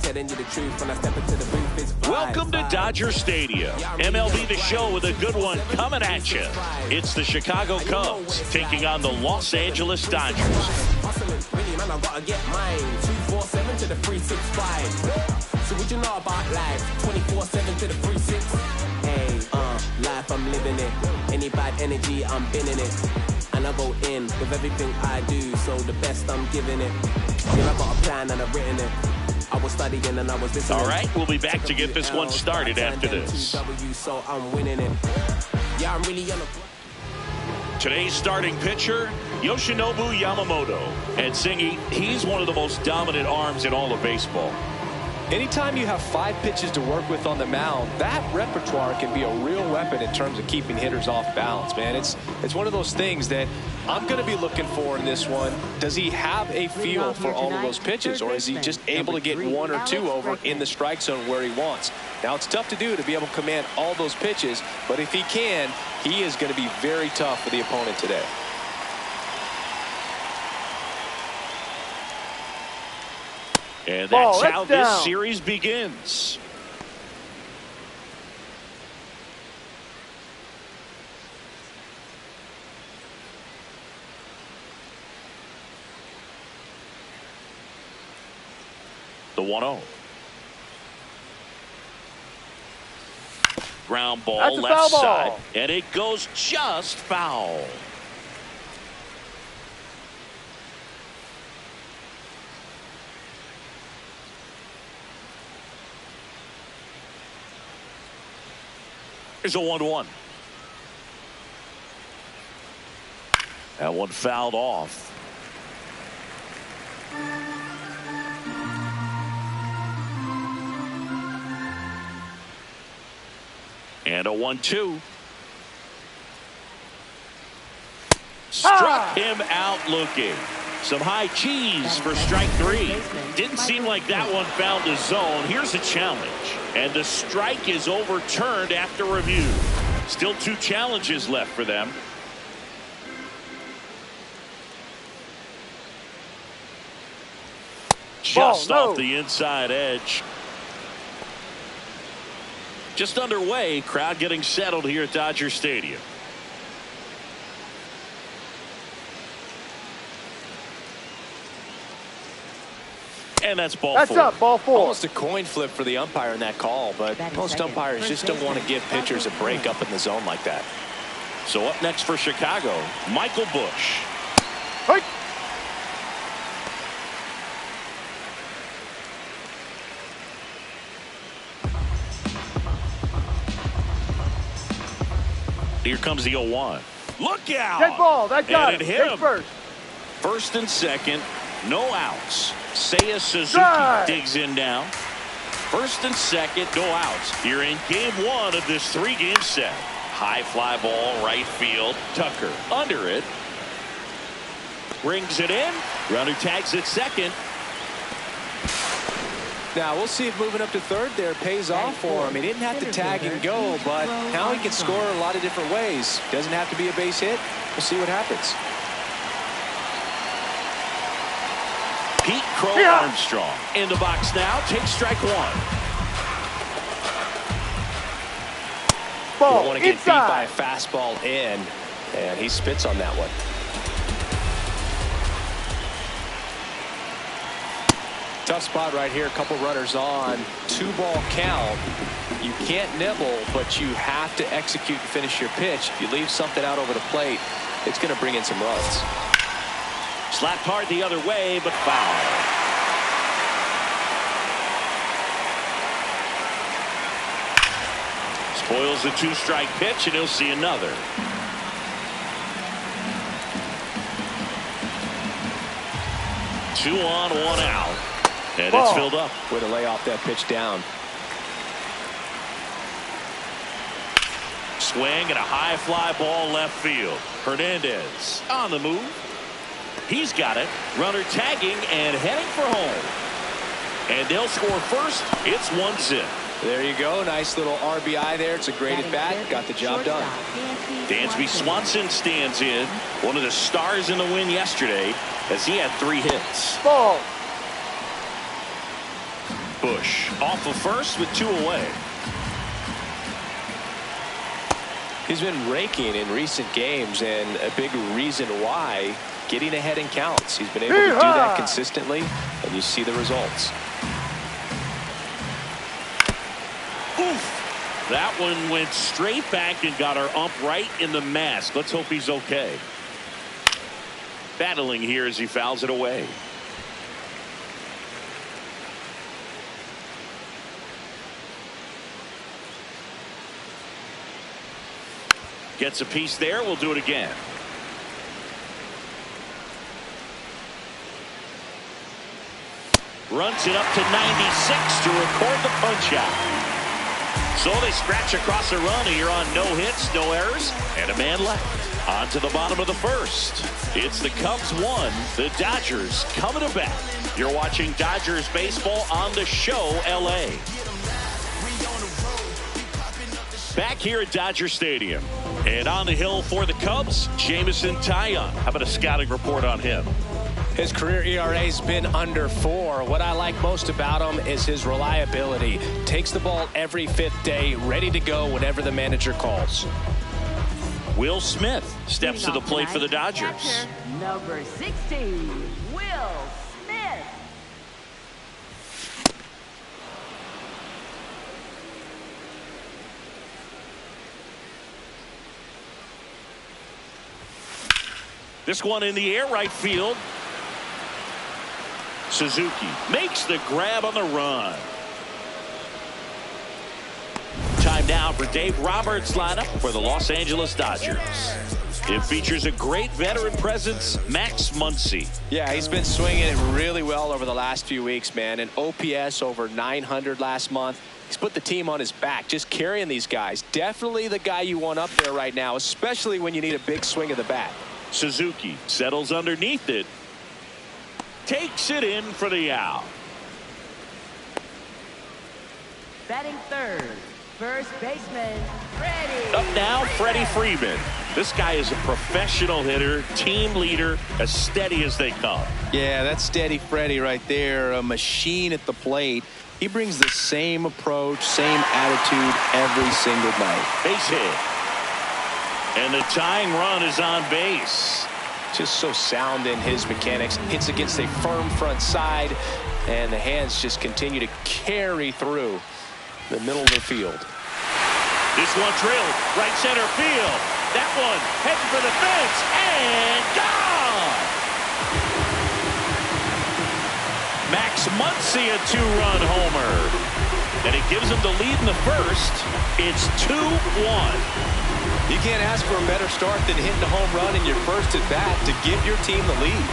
telling you the truth. When I step into the booth, it's vibe. Welcome to Dodger Stadium. MLB The Show with a good one coming at you. It's the Chicago Cubs taking on the Los Angeles Dodgers. Really, man, I gotta get mine. 247 to the 365. So what you know about life? 24/7 to the 36. Hey, life, I'm living it. Any bad energy, I'm binning it. And I go in with everything I do, so the best I'm giving it. Yeah, I got a plan and I've written it. I was studying and I was listening. All right, we'll be back to get this one started after this. So I'm winning it. Yeah, I'm really on a... Today's starting pitcher, Yoshinobu Yamamoto. And Singy, he's one of the most dominant arms in all of baseball. Anytime you have 5 pitches to work with on the mound, that repertoire can be a real weapon in terms of keeping hitters off balance, man. It's one of those things that I'm going to be looking for in this one. Does he have a feel for all of those pitches, or is he just able to get 1 or 2 over in the strike zone where he wants? Now, it's tough to do to be able to command all those pitches, but if he can, he is going to be very tough for the opponent today. And that's how this series begins. The 1-0. Ground ball left side. And it goes just foul. Here's a 1-1. That one fouled off. And a 1-2. Struck him out looking. Some high cheese for strike 3. Didn't seem like that one found the zone. Here's a challenge. And the strike is overturned after review. Still 2 challenges left for them. Just off the inside edge. Just underway. Crowd getting settled here at Dodger Stadium. And that's ball 4. That's up, ball 4. Almost a coin flip for the umpire in that call, but most umpires just don't want to give pitchers a break up in the zone like that. So up next for Chicago, Michael Busch. Hey. Here comes the 0-1. Look out! Dead ball, that got it. It Hit him. first. First and second, no outs. Seiya Suzuki digs in now. First and second, no outs. Here in game 1 of this 3-game set. High fly ball, right field. Tucker under it. Brings it in. Runner tags at second. Now we'll see if moving up to third there pays off for him. He didn't have to tag and go, but now he can score a lot of different ways. Doesn't have to be a base hit. We'll see what happens. Pete Crow Armstrong in the box now. Takes strike 1. Ball don't want to get beat by a fastball in, and he spits on that one. Tough spot right here. A couple runners on. 2-ball count. You can't nibble, but you have to execute and finish your pitch. If you leave something out over the plate, it's going to bring in some runs. Slapped hard the other way, but foul. Spoils the 2-strike pitch, and he'll see another. Two on, 1 out. And it's filled up. Way to lay off that pitch down. Swing and a high fly ball left field. Hernandez on the move. He's got it. Runner tagging and heading for home. And they'll score first. It's 1-0. There you go. Nice little RBI there. It's a great at bat. Got the job done. Dansby Swanson stands in. One of the stars in the win yesterday as he had 3 hits. Ball. Bush off of first with 2 away. He's been raking in recent games, and a big reason why, getting ahead in counts. He's been able to do that consistently, and you see the results. Oof! That one went straight back and got our ump right in the mask. Let's hope he's okay. Battling here as he fouls it away. Gets a piece there. We'll do it again. Runs it up to 96 to record the punch out. So they scratch across the run here on no hits, no errors, and a man left. On to the bottom of the first. It's the Cubs 1, the Dodgers coming to bat. You're watching Dodgers baseball on the show LA. Back here at Dodger Stadium. And on the hill for the Cubs, Jameson Taillon. How about a scouting report on him? His career ERA's been under 4. What I like most about him is his reliability. Takes the ball every 5th day, ready to go whenever the manager calls. Will Smith steps to the plate for the Dodgers. Catcher, number 60, Will Smith. This one in the air, right field. Suzuki makes the grab on the run. Time now for Dave Roberts' lineup for the Los Angeles Dodgers. It features a great veteran presence, Max Muncy. Yeah, he's been swinging it really well over the last few weeks, man. An OPS over 900 last month. He's put the team on his back, just carrying these guys. Definitely the guy you want up there right now, especially when you need a big swing of the bat. Suzuki settles underneath it. Takes it in for the out. Batting third, first baseman, Freddie. Up now, Freddie Freeman. This guy is a professional hitter, team leader, as steady as they come. Yeah, that's steady Freddie right there, a machine at the plate. He brings the same approach, same attitude every single night. Base hit. And the tying run is on base. Just so sound in his mechanics. Hits against a firm front side, and the hands just continue to carry through the middle of the field. This one drilled right center field. That one heading for the fence and gone. Max Muncy, a 2-run homer. And it gives him the lead in the first. It's 2-1. You can't ask for a better start than hitting a home run in your first at bat to give your team the lead.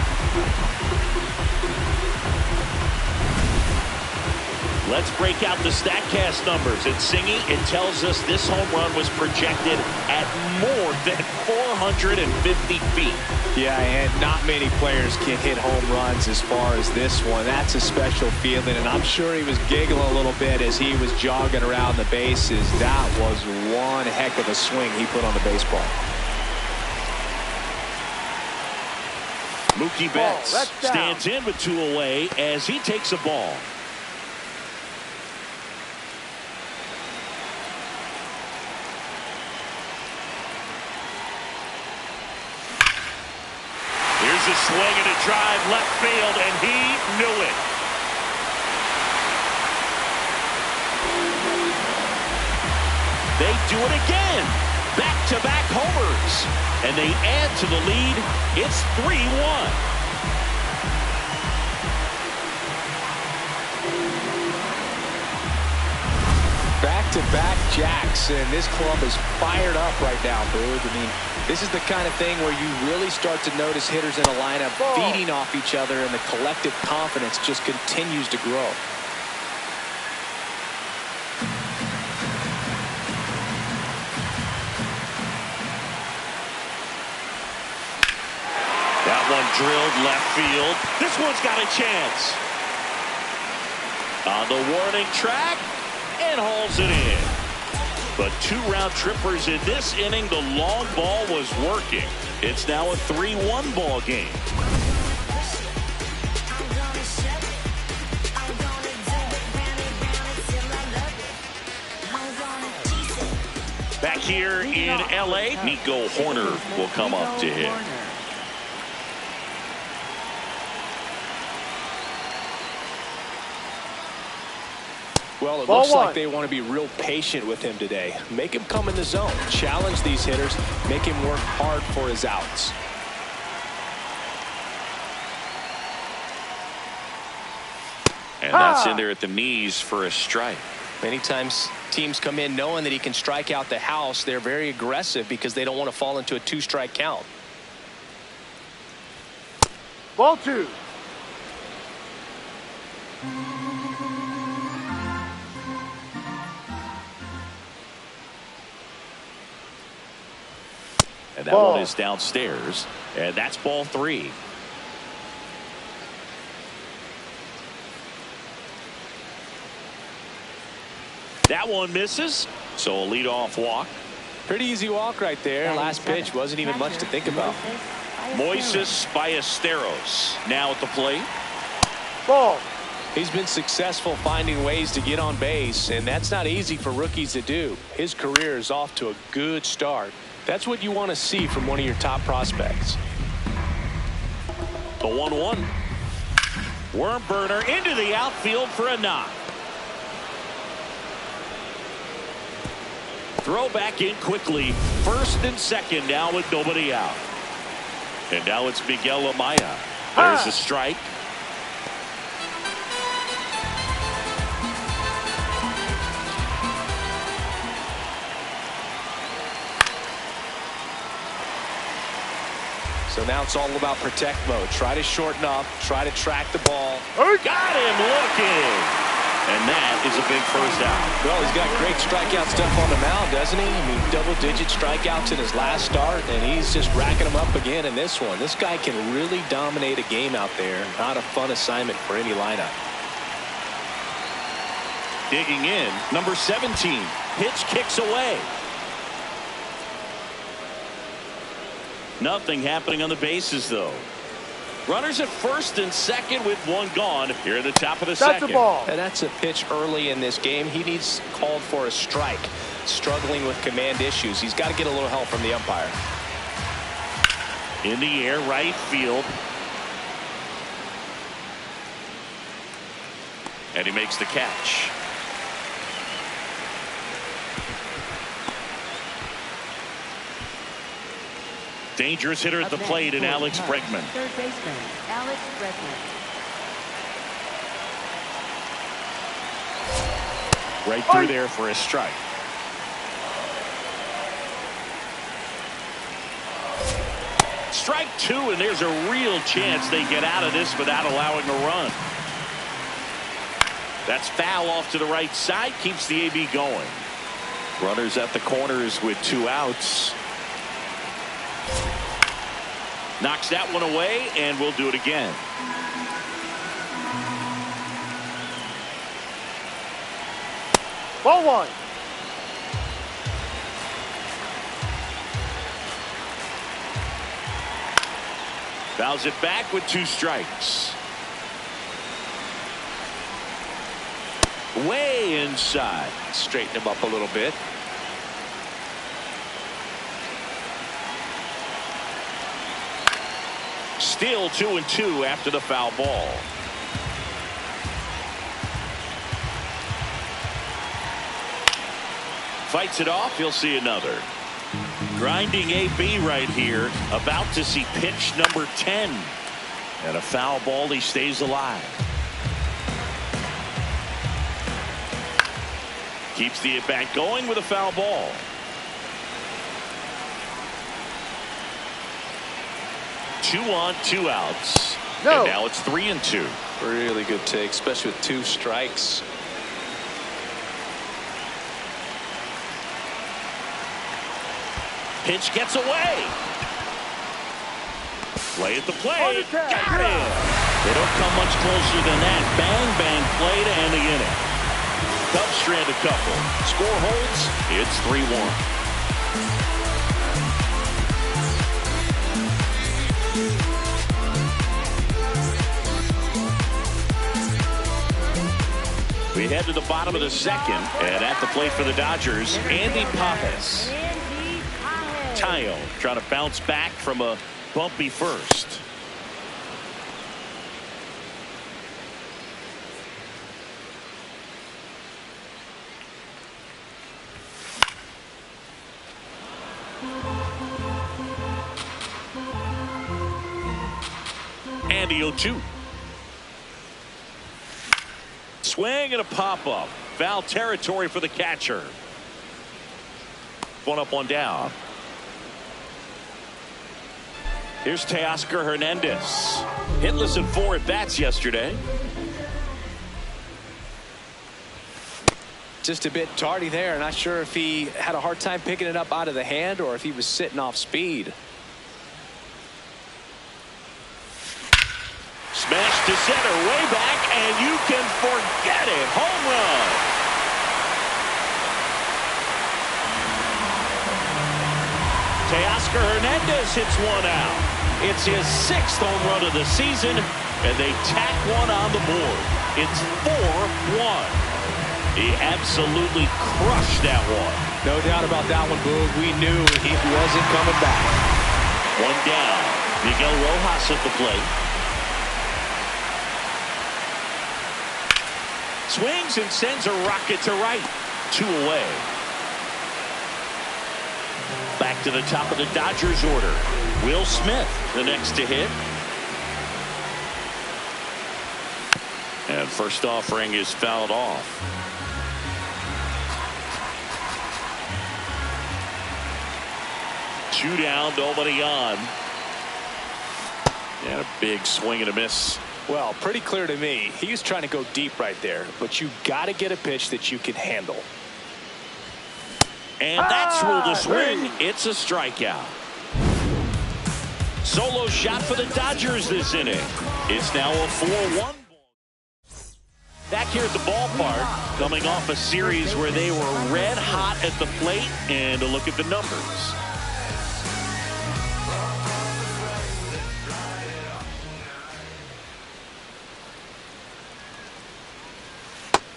Let's break out the StatCast numbers. At Singy, it tells us this home run was projected at more than 450 feet. Yeah, and not many players can hit home runs as far as this one. That's a special feeling, and I'm sure he was giggling a little bit as he was jogging around the bases. That was one heck of a swing he put on the baseball. Mookie Betts stands in with 2 away as he takes a ball. Here's a swing and a drive left field, and he knew it. They do it again. Back-to-back homers. And they add to the lead. It's 3-1. Back-to-back jacks, and this club is fired up right now, Boog. I mean, this is the kind of thing where you really start to notice hitters in a lineup feeding off each other, and the collective confidence just continues to grow. That one drilled left field. This one's got a chance. On the warning track, and hauls it in. But 2 round trippers in this inning. The long ball was working. It's now a 3-1 ball game. Back here in L.A., Nico Horner will come up to hit. Well, it looks like they want to be real patient with him today. Make him come in the zone. Challenge these hitters. Make him work hard for his outs. And that's in there at the knees for a strike. Many times teams come in knowing that he can strike out the house. They're very aggressive because they don't want to fall into a 2-strike count. Ball 2. And that one is downstairs. And that's ball 3. That one misses. So a leadoff walk. Pretty easy walk right there. Last pitch wasn't even much to think about. Moises Ballesteros now at the plate. Ball. He's been successful finding ways to get on base, and that's not easy for rookies to do. His career is off to a good start. That's what you want to see from one of your top prospects. The 1-1. Worm burner into the outfield for a knock. Throw back in quickly. First and second now with nobody out. And now it's Miguel Amaya. There's a strike. So now it's all about protect mode. Try to shorten up. Try to track the ball. Got him looking. And that is a big first out. Well, he's got great strikeout stuff on the mound, doesn't he? I mean, double-digit strikeouts in his last start, and he's just racking them up again in this one. This guy can really dominate a game out there. Not a fun assignment for any lineup. Digging in, number 17. Pitch kicks away. Nothing happening on the bases, though. Runners at first and second with one gone here at the top of the second. That's a ball. And that's a pitch early in this game. He needs called for a strike. Struggling with command issues. He's got to get a little help from the umpire. In the air, right field. And he makes the catch. Dangerous hitter at the plate in Alex Bregman. Third baseman, Alex Bregman. Right through there for a strike. Strike 2, and there's a real chance they get out of this without allowing a run. That's foul off to the right side, keeps the AB going. Runners at the corners with 2 outs. Knocks that one away, and we'll do it again. Ball 1. Fouls it back with 2 strikes. Way inside. Straighten him up a little bit. Still 2-2 after the foul ball. Fights it off. He'll see another. Grinding AB right here. About to see pitch number 10. And a foul ball. He stays alive. Keeps the at-bat going with a foul ball. Two on, 2 outs. No. And now it's 3-2. Really good take, especially with 2 strikes. Pitch gets away. Play at the plate. Got it. They don't come much closer than that. Bang, bang play to end the inning. Cubs strand a couple. Score holds. It's 3-1. We We head to the bottom of the second, and at the plate for the Dodgers, Andy Pages. Tayo trying to bounce back from a bumpy first. And the 0-2. Swing and a pop-up. Foul territory for the catcher. One up, one down. Here's Teoscar Hernandez. Hitless in 4 at-bats yesterday. Just a bit tardy there. Not sure if he had a hard time picking it up out of the hand or if he was sitting off speed. Smash to center, way back, and you can forget it. Home run. Teoscar Hernandez hits one out. It's his 6th home run of the season, and they tack one on the board. It's 4-1. He absolutely crushed that one. No doubt about that one, Boog. We knew it wasn't coming back. One down. Miguel Rojas at the plate. Swings and sends a rocket to right. 2 away. Back to the top of the Dodgers order. Will Smith, the next to hit. And first offering is fouled off. Two down, nobody on. And a big swing and a miss. Well, pretty clear to me. He was trying to go deep right there, but you got to get a pitch that you can handle. And that's ruled a swing. It's a strikeout. Solo shot for the Dodgers this inning. It's now a 4-1. Back here at the ballpark, coming off a series where they were red hot at the plate, and a look at the numbers.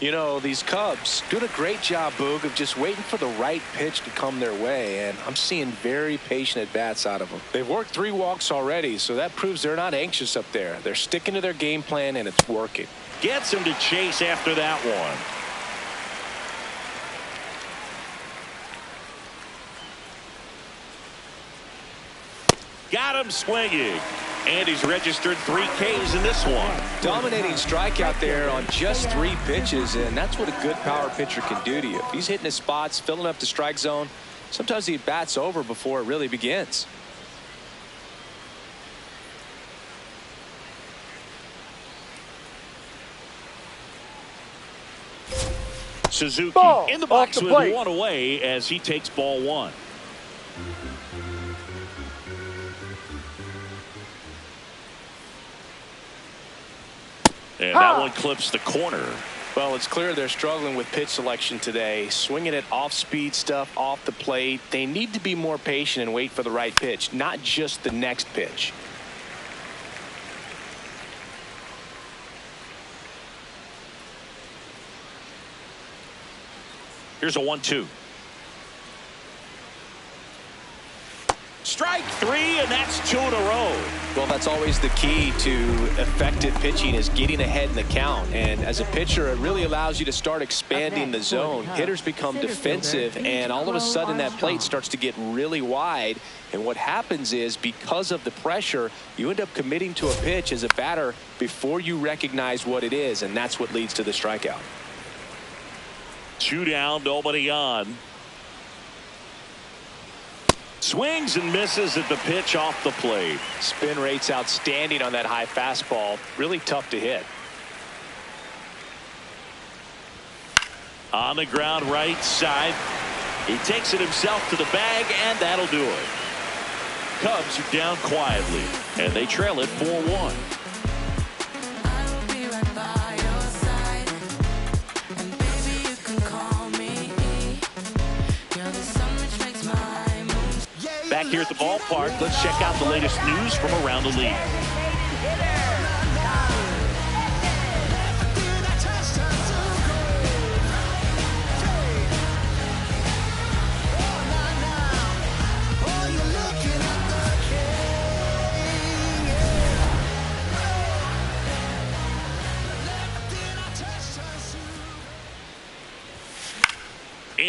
You know, these Cubs doing a great job, Boog, of just waiting for the right pitch to come their way, and I'm seeing very patient at-bats out of them. They've worked 3 walks already, so that proves they're not anxious up there. They're sticking to their game plan, and it's working. Gets him to chase after that one. Got him swinging. And he's registered 3 Ks in this one. Dominating strikeout there on just 3 pitches, and that's what a good power pitcher can do to you. If he's hitting his spots, filling up the strike zone, sometimes the bat's over before it really begins. Suzuki Ball in the box off the with plate. 1 away as he takes ball 1. And that one clips the corner. Well, it's clear they're struggling with pitch selection today. Swinging it off-speed stuff off the plate. They need to be more patient and wait for the right pitch, not just the next pitch. Here's a 1-2. Strike 3, and that's 2 in a row. Well, that's always the key to effective pitching, is getting ahead in the count. And as a pitcher, it really allows you to start expanding the zone. Hitters become defensive, and all of a sudden that plate starts to get really wide. And what happens is, because of the pressure, you end up committing to a pitch as a batter before you recognize what it is, and that's what leads to the strikeout. 2 down, nobody on. Swings and misses at the pitch off the plate. Spin rate's outstanding on that high fastball. Really tough to hit. On the ground right side. He takes it himself to the bag, and that'll do it. Cubs are down quietly, and they trail it 4-1. Back here at the ballpark, let's check out the latest news from around the league.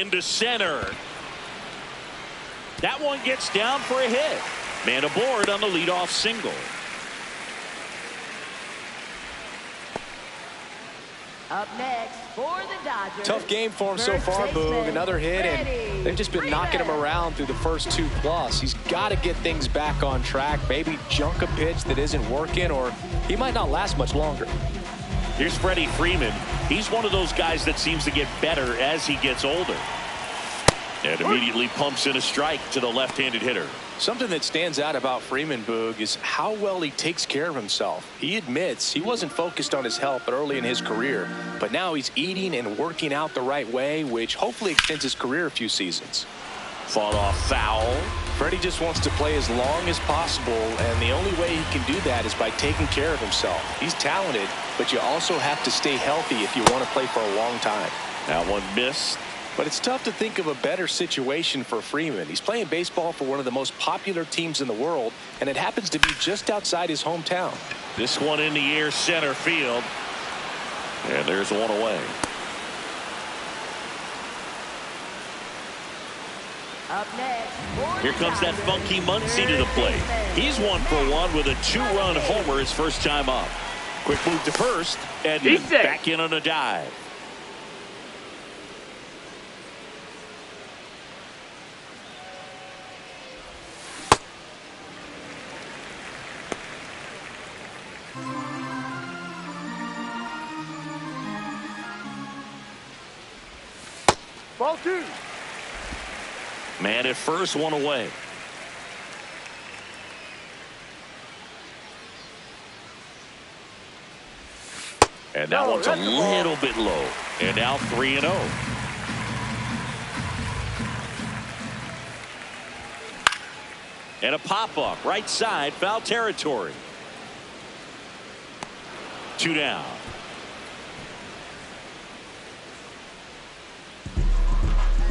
into center. That one gets down for a hit. Man aboard on the leadoff single. Up next for the Dodgers. Tough game for him so far, Boog. Another hit, and they've just been knocking him around through the first 2+. He's got to get things back on track. Maybe junk a pitch that isn't working, or he might not last much longer. Here's Freddie Freeman. He's one of those guys that seems to get better as he gets older. And immediately pumps in a strike to the left-handed hitter. Something that stands out about Freeman, Boog, is how well he takes care of himself. He admits he wasn't focused on his health early in his career, but now he's eating and working out the right way, which hopefully extends his career a few seasons. Fought off foul. Freddie just wants to play as long as possible, and the only way he can do that is by taking care of himself. He's talented, but you also have to stay healthy if you want to play for a long time. That one missed. But it's tough to think of a better situation for Freeman. He's playing baseball for one of the most popular teams in the world, and it happens to be just outside his hometown. This one in the air, center field. And there's one away. Up next. Here comes that funky Muncy to the plate. He's 1-for-1 with a 2-run homer his first time up. Quick move to first, and back in on a dive. Ball 2. Man at first, one away. And that one's a little bit low. And now 3-0. And a pop-up right side, foul territory. 2 down.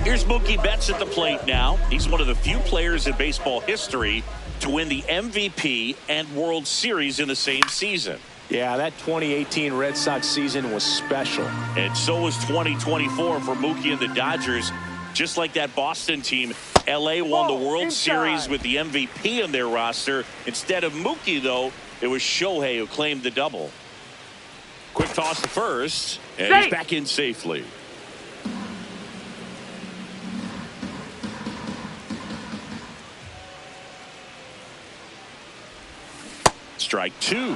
Here's Mookie Betts at the plate now. He's one of the few players in baseball history to win the MVP and World Series in the same season. Yeah, that 2018 Red Sox season was special. And so was 2024 for Mookie and the Dodgers. Just like that Boston team, LA won the World Series with the MVP in their roster. Instead of Mookie, though, it was Shohei who claimed the double. Quick toss to first, and he's back in safely. Strike 2.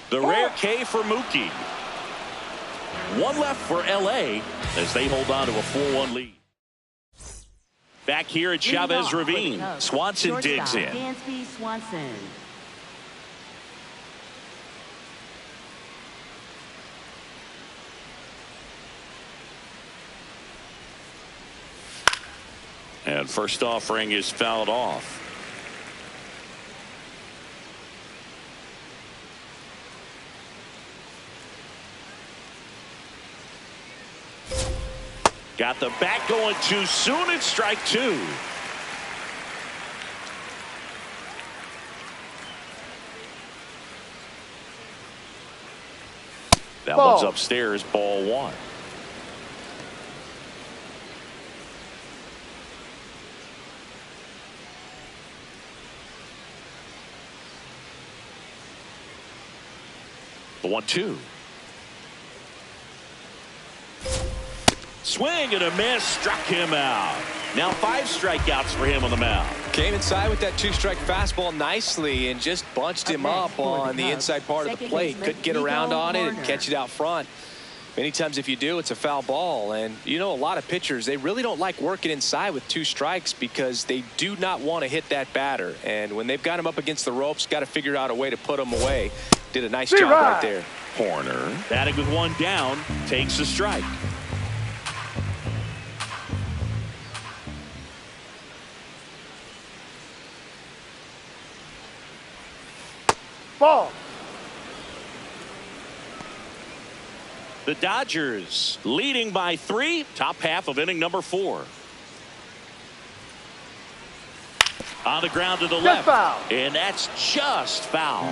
The rare K for Mookie. One left for LA as they hold on to a 4-1 lead. Back here at Chavez Ravine, Swanson digs in. Dansby Swanson. And first offering is fouled off. Got the bat going too soon. It's strike 2. That one's upstairs, ball 1. The 1-2. Swing and a miss, struck him out. Now 5 strikeouts for him on the mound. Came inside with that 2-strike fastball nicely and just bunched him up on the inside part of the plate. Couldn't get around on it and catch it out front. Many times if you do, it's a foul ball. And you know, a lot of pitchers, they really don't like working inside with 2 strikes because they do not want to hit that batter. And when they've got him up against the ropes, got to figure out a way to put him away. Did a nice job right there. Horner, batting with 1 down, takes a strike. Ball. The Dodgers leading by 3, top half of inning number 4. A On the ground to the left. Foul. And that's just foul.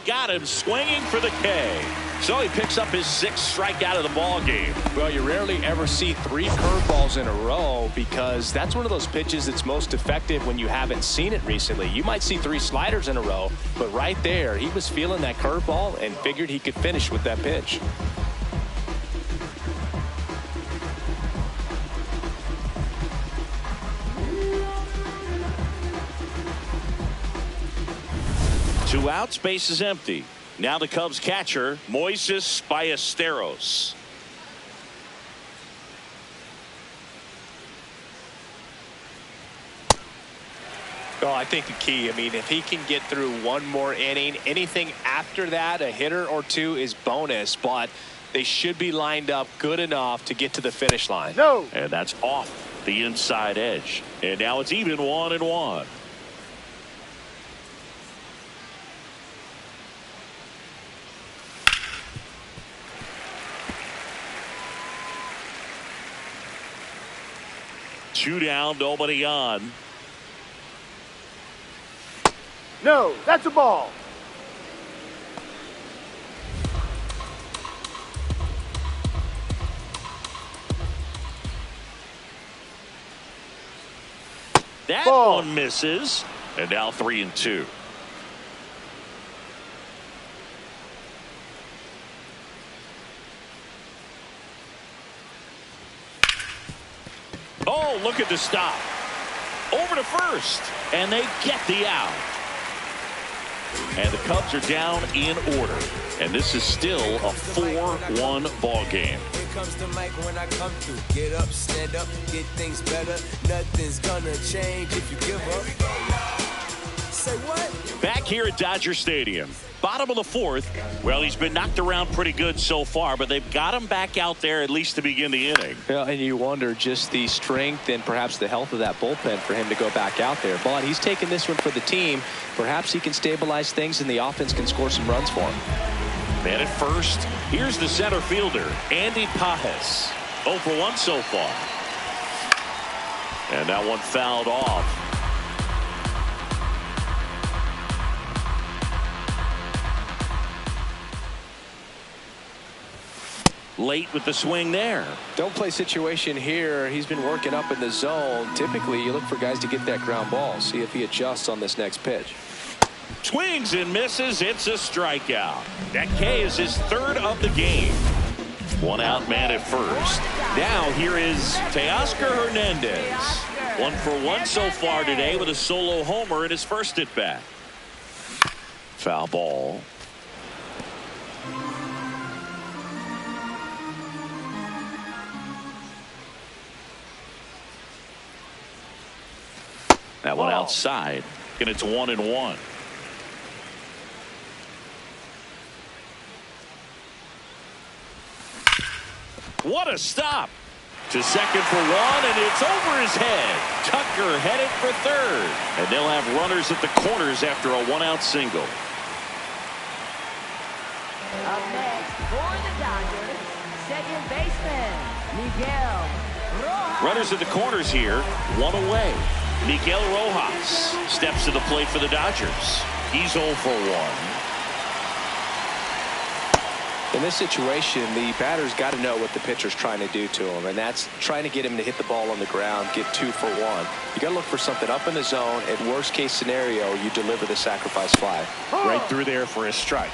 Got him swinging for the K. So he picks up his 6th strikeout of the ball game. Well, you rarely ever see 3 curveballs in a row because that's one of those pitches that's most effective when you haven't seen it recently. You might see 3 sliders in a row, but right there, he was feeling that curveball and figured he could finish with that pitch. Two outs, base is empty. Now the Cubs catcher, Moises Ballesteros. Well, I think the key, if he can get through one more inning, anything after that, a hitter or 2 is bonus, but they should be lined up good enough to get to the finish line. No. And that's off the inside edge. And now it's even 1-1. Two down, nobody on. No, that's a ball. That Ball. one misses. And now 3-2. Oh, look at the stop. Over to first. And they get the out. And the Cubs are down in order. And this is still a 4-1 ball game. Here comes the mic when I come through. Get up, stand up, get things better. Nothing's gonna change if you give up. Say what? Back here at Dodger Stadium. Bottom of the 4th. Well, he's been knocked around pretty good so far, but they've got him back out there at least to begin the inning. Yeah, and you wonder just the strength and perhaps the health of that bullpen for him to go back out there. But he's taking this one for the team. Perhaps he can stabilize things and the offense can score some runs for him. Man at first, here's the center fielder, Andy Pajes. 0 for 1 so far. And that one fouled off. Late with the swing there. Don't play situation here. He's been working up in the zone. Typically, you look for guys to get that ground ball. See if he adjusts on this next pitch. Swings and misses. It's a strikeout. That K is his 3rd of the game. 1 out, man at first. Now here is Teoscar Hernandez. 1 for 1 so far today with a solo homer in his first at bat. Foul ball. That one outside, and it's 1-1. What a stop! To second for 1, and it's over his head. Tucker headed for 3rd, and they'll have runners at the corners after a 1-out single. Up next for the Dodgers, second baseman, Miguel Rojas. Runners at the corners here, 1 away. Miguel Rojas steps to the plate for the Dodgers. He's 0 for 1. In this situation, the batter's got to know what the pitcher's trying to do to him, and that's trying to get him to hit the ball on the ground, get 2 for 1. You got to look for something up in the zone. At worst case scenario, you deliver the sacrifice fly. Right through there for a strike.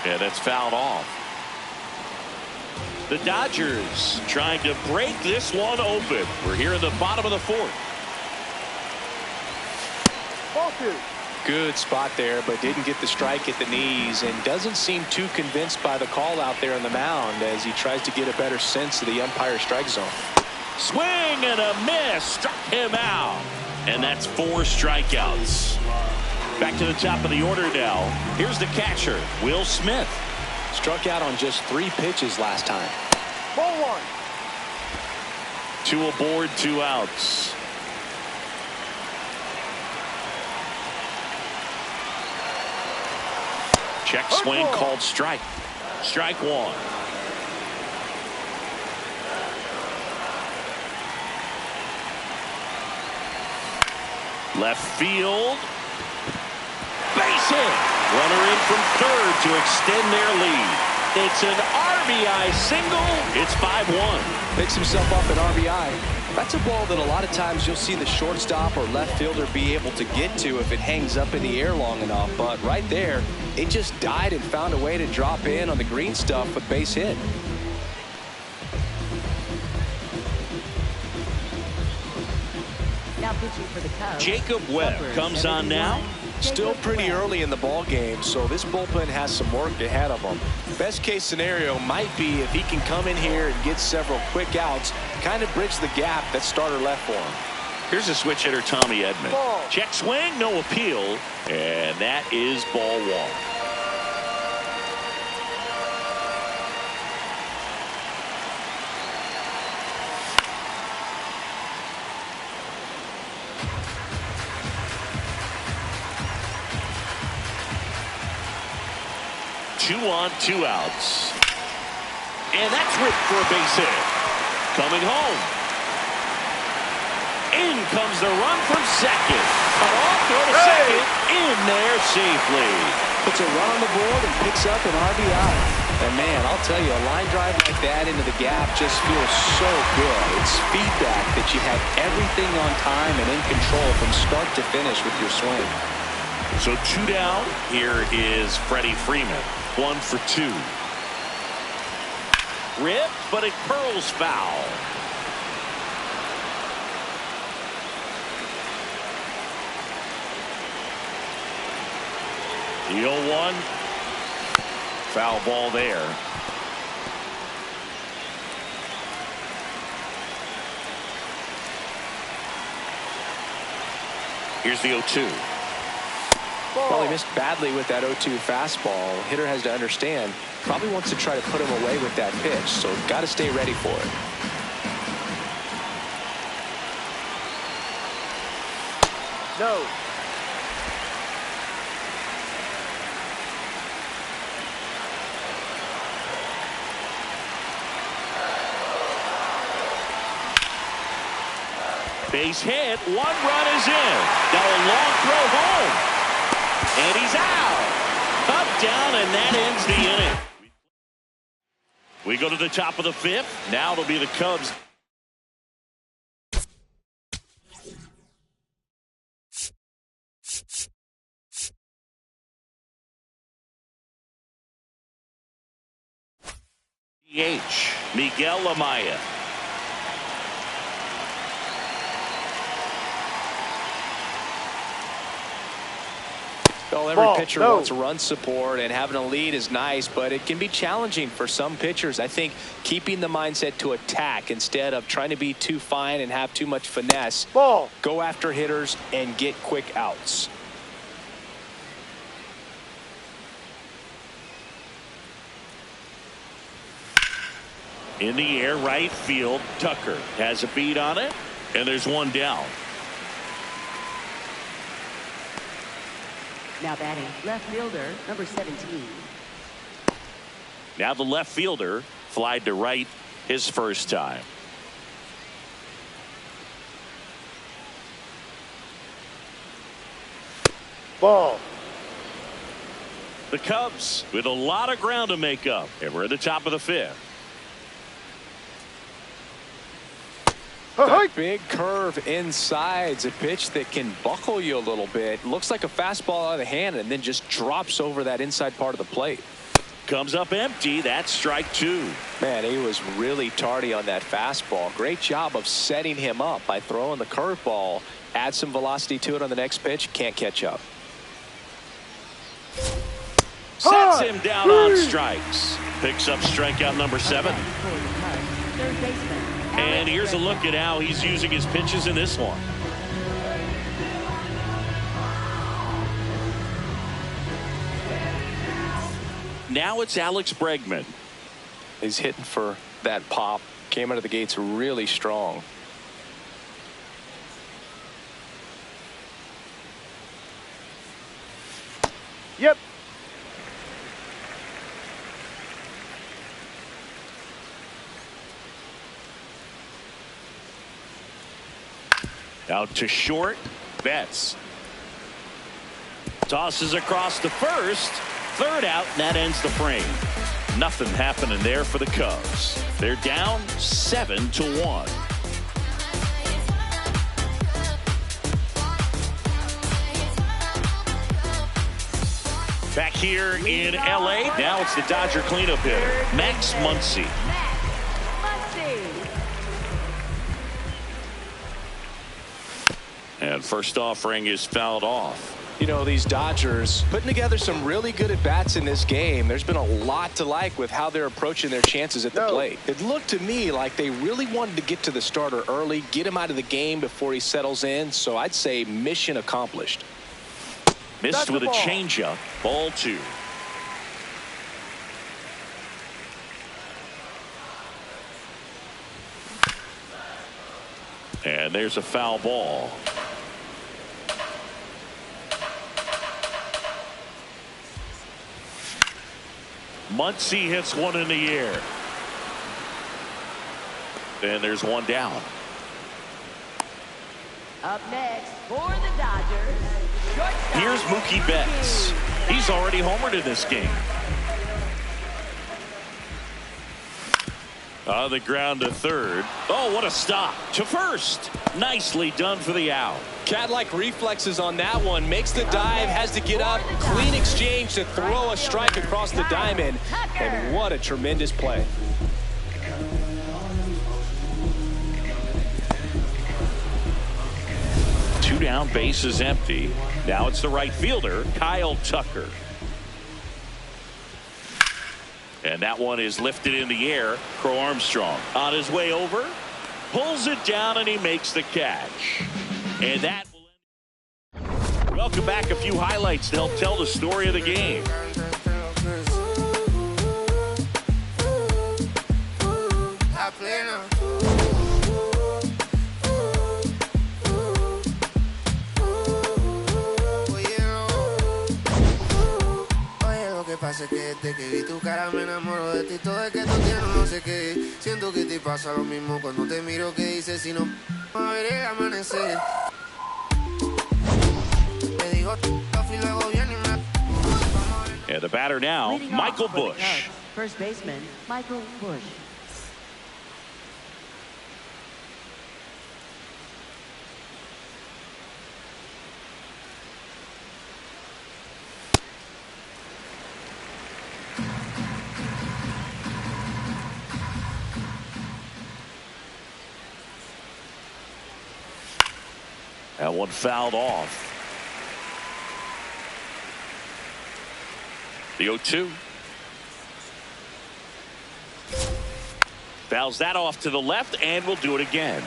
Yeah, that's fouled off. The Dodgers trying to break this one open. We're here in the bottom of the 4th. Ball 2. Good spot there, but didn't get the strike at the knees and doesn't seem too convinced by the call out there on the mound as he tries to get a better sense of the umpire strike zone. Swing and a miss. Struck him out. And that's 4 strikeouts. Back to the top of the order now. Here's the catcher, Will Smith. Struck out on just 3 pitches last time. Ball 1. 2 aboard, 2 outs. Check swing called strike. Strike one. Left field. Base hit. Runner in from third to extend their lead. It's an RBI single. It's 5-1. Picks himself up an RBI. That's a ball that a lot of times you'll see the shortstop or left fielder be able to get to if it hangs up in the air long enough. But right there, it just died and found a way to drop in on the green stuff with base hit. Now pitching for the Cubs, Jacob Webb comes on now. Still pretty early in the ball game, so this bullpen has some work ahead of him. Best case scenario might be if he can come in here and get several quick outs, kind of bridge the gap that starter left for him. Here's a switch hitter, Tommy Edman. Check swing, no appeal, and that is ball one. Two on, 2 outs. And that's ripped for a base hit. Coming home. In comes the run from second. Cut off, throw to second. In there safely. Puts a run on the board and picks up an RBI. And man, I'll tell you, a line drive like that into the gap just feels so good. It's feedback that you had everything on time and in control from start to finish with your swing. So 2 down. Here is Freddie Freeman. 1 for 2. Rip, but it curls foul. The 0-1. Foul ball there. Here's the 0-2. Well, he missed badly with that 0-2 fastball. Hitter has to understand, probably wants to try to put him away with that pitch, so got to stay ready for it. No. Base hit. 1 run is in. Now a long throw home. And he's out. Up, down, and that ends the inning. We go to the top of the 5th. Now it'll be the Cubs. DH, Miguel Amaya. Well, every pitcher wants run support, and having a lead is nice, but it can be challenging for some pitchers. I think keeping the mindset to attack instead of trying to be too fine and have too much finesse. Go after hitters and get quick outs. In the air, right field. Tucker has a beat on it, and there's 1 down. Now batting, left fielder, number 17. Now the left fielder flied to right his first time. Ball. The Cubs with a lot of ground to make up, and we're at the top of the 5th. That big curve inside's a pitch that can buckle you a little bit. Looks like a fastball out of the hand and then just drops over that inside part of the plate. Comes up empty. That's strike 2. Man, he was really tardy on that fastball. Great job of setting him up by throwing the curveball. Add some velocity to it on the next pitch. Can't catch up. Sets him down on strikes. Picks up strikeout number 7. Third baseman. And here's a look at how he's using his pitches in this one. Now it's Alex Bregman. He's hitting for that pop. Came out of the gates really strong. Yep. Out to short. Betts tosses across to first. Third out, and that ends the frame. Nothing happening there for the Cubs. They're down 7-1. Back here in L.A., now it's the Dodger cleanup hitter, Max Muncy. And first offering is fouled off. You know, these Dodgers putting together some really good at-bats in this game. There's been a lot to like with how they're approaching their chances at the plate. It looked to me like they really wanted to get to the starter early, get him out of the game before he settles in. So I'd say mission accomplished. Missed with a changeup. Ball 2. And there's a foul ball. Muncy hits one in the air. And there's one down. Up next for the Dodgers. Here's Mookie Betts. He's already homered in this game. On the ground to third. Oh, what a stop. To first. Nicely done for the out. Cat-like reflexes on that one. Makes the dive, has to get up. Clean exchange to throw a strike across the diamond. And what a tremendous play. Two down, base is empty. Now it's the right fielder, Kyle Tucker. And that one is lifted in the air. Crow Armstrong on his way over. Pulls it down and he makes the catch. And that will end. Welcome back. A few highlights to help tell the story of the game. Pasa que desde que vi tu cara me enamoro de ti, todo es que tú tienes no sé qué, siento que te pasa lo mismo cuando te miro, que dices si no a ver el amanecer, te digo y luego viene y and the batter now, Michael Busch. First baseman Michael Busch. That one fouled off. The 0-2. Fouls that off to the left, and we'll do it again.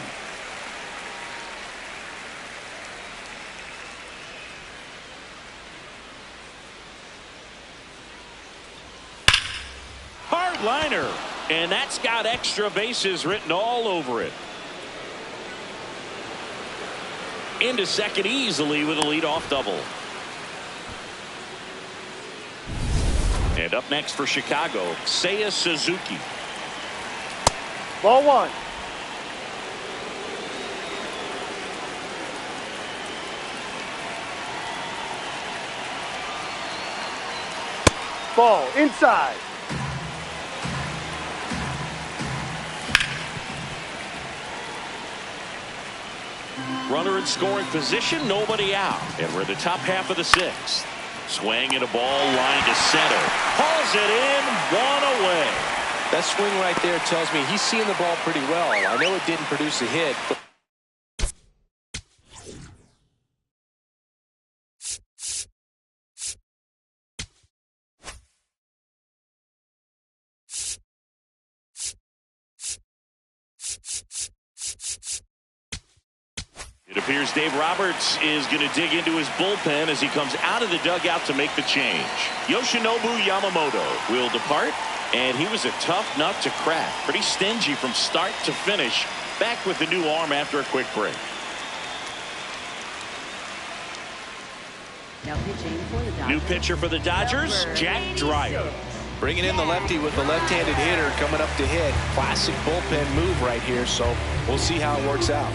Hard liner, and that's got extra bases written all over it. Into second easily with a leadoff double. And up next for Chicago, Seiya Suzuki. Ball 1. Ball inside. Runner in scoring position, nobody out. And we're in the top half of the 6th. Swing and a ball line to center. Hauls it in, one away. That swing right there tells me he's seeing the ball pretty well. I know it didn't produce a hit, but it appears Dave Roberts is going to dig into his bullpen as he comes out of the dugout to make the change. Yoshinobu Yamamoto will depart, and he was a tough nut to crack. Pretty stingy from start to finish. Back with the new arm after a quick break. Now pitching for the Dodgers. New pitcher for the Dodgers, Jack Dreyer. bringing in the lefty with the left-handed hitter coming up to hit. Classic bullpen move right here, so we'll see how it works out.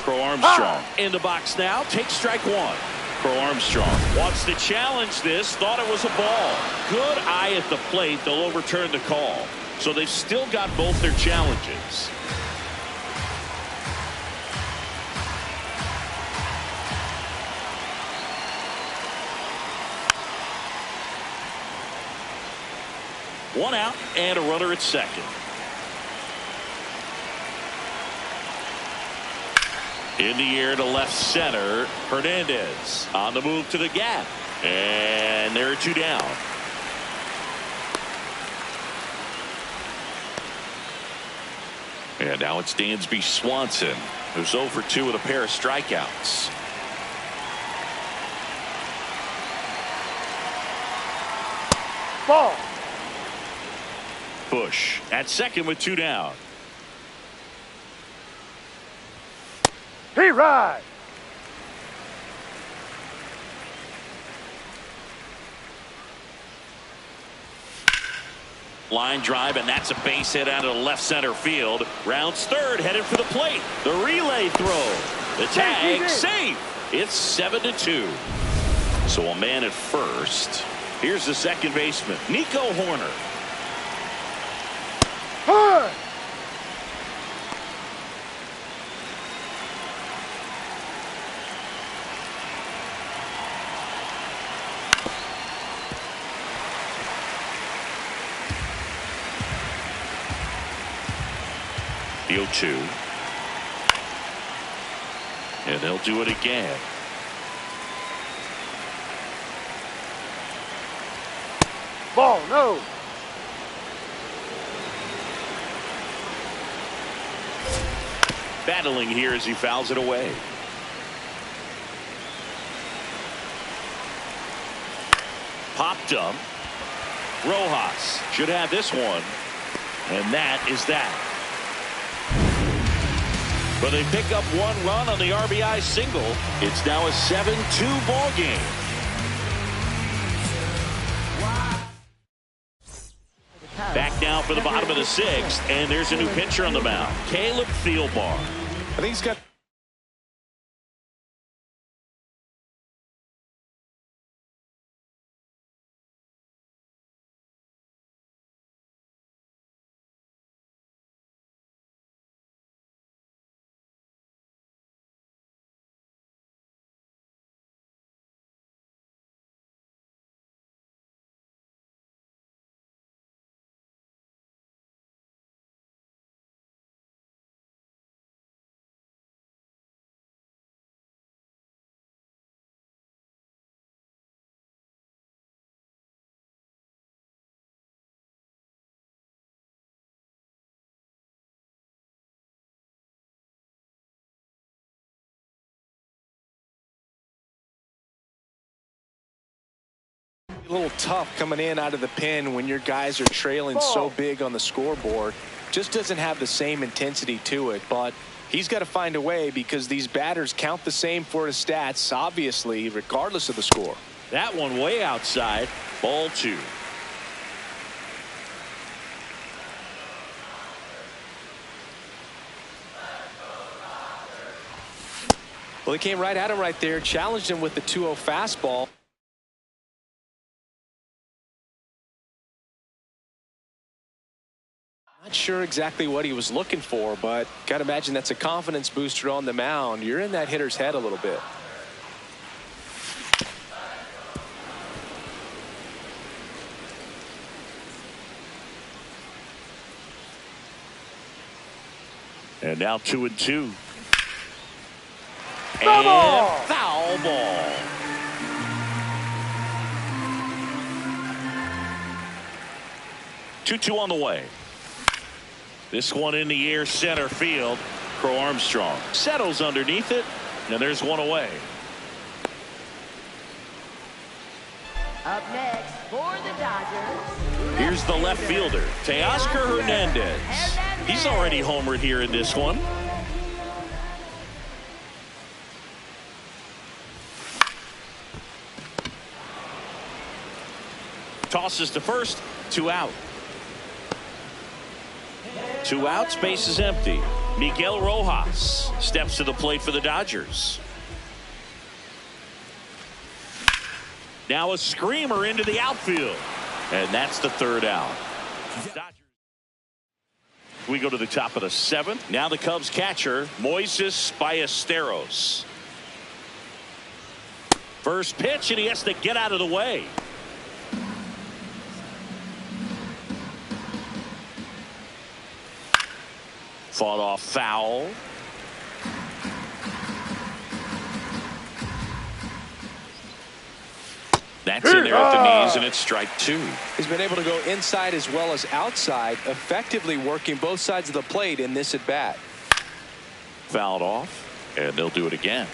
Crow Armstrong in the box now. Takes strike one. Crow Armstrong wants to challenge this. Thought it was a ball. Good eye at the plate. They'll overturn the call. So they've still got both their challenges. One out and a runner at second. In the air to left center. Hernandez on the move to the gap. And there are two down. And now it's Dansby Swanson, who's 0 for 2 with a pair of strikeouts. Ball. Bush at second with 2 down. He ride. Line drive, and that's a base hit out of the left center field. Rounds third, headed for the plate. The relay throw. The tag, safe. It's 7-2. So a man at first. Here's the second baseman, Nico Horner. Huh. 0-2. And they'll do it again. Ball, no. Battling here as he fouls it away. Popped up. Rojas should have this one. And that is that. But they pick up one run on the RBI single. It's now a 7-2 ball game. Back now for the bottom of the sixth, and there's a new pitcher on the mound, Caleb Thielbar. I think he's got a little tough coming in out of the pen when your guys are trailing so big on the scoreboard. Just doesn't have the same intensity to it, but he's got to find a way because these batters count the same for his stats, obviously, regardless of the score. That one way outside. Ball 2. Well, he came right at him right there, challenged him with the 2-0 fastball. Not sure exactly what he was looking for, but got to imagine that's a confidence booster on the mound. You're in that hitter's head a little bit. And now 2-2. Foul ball. And foul ball. Two on the way. This one in the air center field. Crow Armstrong settles underneath it, and there's one away. Up next for the Dodgers. Here's the left fielder, Teoscar Hernandez. He's already homered here in this one. Tosses to first, 2 out. 2 outs, base is empty. Miguel Rojas steps to the plate for the Dodgers. Now a screamer into the outfield. And that's the third out. Dodgers. We go to the top of the seventh. Now the Cubs catcher, Moises Ballesteros. First pitch, and he has to get out of the way. Fought off foul. That's in there at the knees, and it's strike two. He's been able to go inside as well as outside, effectively working both sides of the plate in this at bat. Fouled off, and they'll do it again.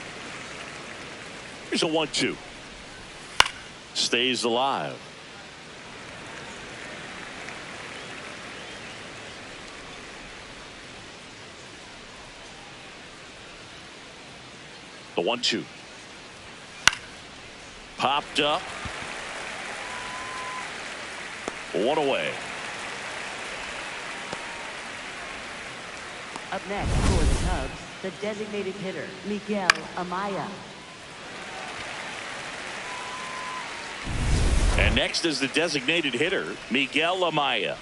Here's a 1-2. Stays alive. The 1-2. Popped up. One away. Up next for the Cubs, the designated hitter, Miguel Amaya. And next is the designated hitter, Miguel Amaya.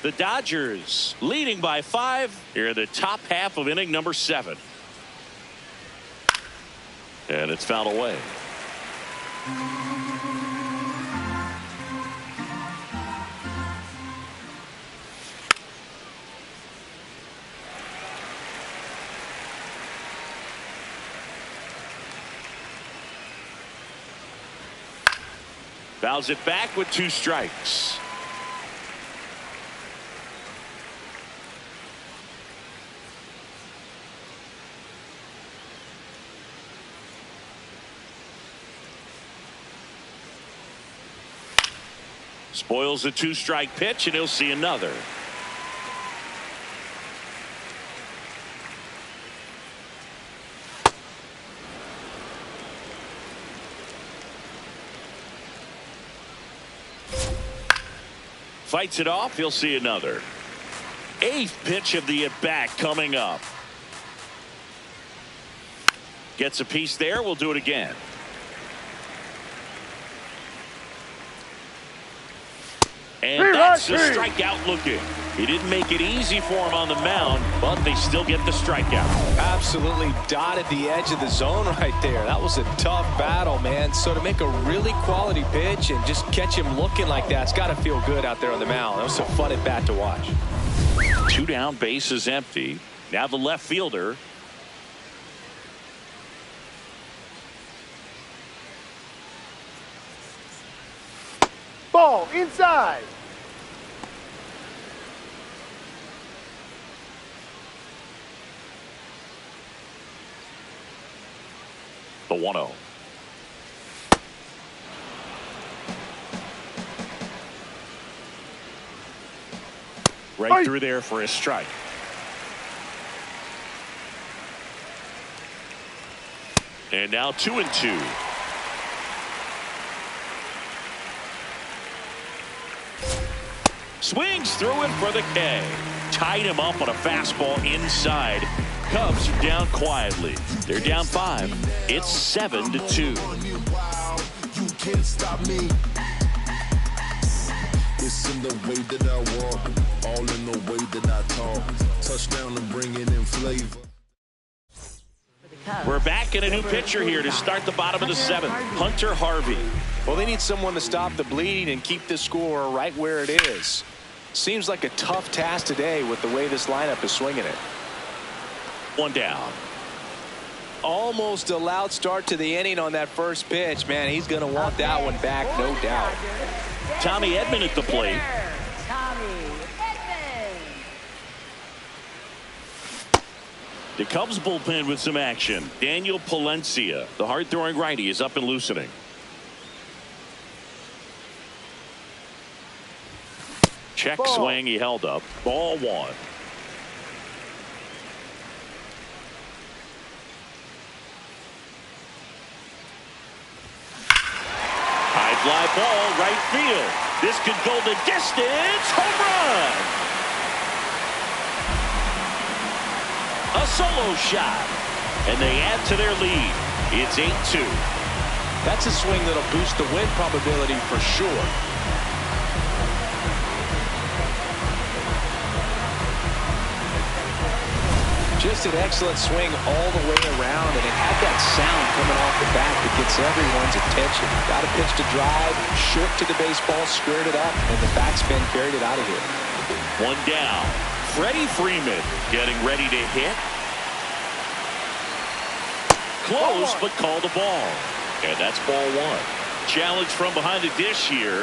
The Dodgers leading by 5 here in the top half of inning number 7. And it's fouled away. Fouls it back with 2 strikes. Spoils a 2-strike pitch, and he'll see another. Fights it off. He'll see another. 8th pitch of the at-bat coming up. Gets a piece there. We'll do it again. And that's a strikeout looking. He didn't make it easy for him on the mound, but they still get the strikeout. Absolutely dotted the edge of the zone right there. That was a tough battle, man. So to make a really quality pitch and just catch him looking like that, it's got to feel good out there on the mound. That was a fun at bat to watch. 2 down, base is empty. Now the left fielder. Ball inside. The 1-0. Right through there for a strike. And now 2-2. Swings through it for the K. Tied him up on a fastball inside. Cubs are down quietly. They're down 5. It's 7-2. You can't stop me. It's in the way that I walk, all in the way that I talk. Touchdown and bringing in flavor. We're back in a new pitcher here to start the bottom of the 7th. Hunter Harvey. Well, they need someone to stop the bleeding and keep this score right where it is. Seems like a tough task today with the way this lineup is swinging it. 1 down. Almost a loud start to the inning on that first pitch. Man, he's going to want that one back, no doubt. Tommy Edman at the plate. Tommy Edman. The Cubs bullpen with some action. Daniel Palencia, the hard-throwing righty, is up and loosening. Check swing, he held up. Ball 1. High fly ball, right field. This could go the distance. Home run. A solo shot. And they add to their lead. It's 8-2. That's a swing that'll boost the win probability for sure. Just an excellent swing all the way around, and it had that sound coming off the bat that gets everyone's attention. Got a pitch to drive, short to the baseball, squared it up, and the backspin carried it out of here. One down. Freddie Freeman getting ready to hit. Close, but called a ball. And that's ball one. Challenge from behind the dish here.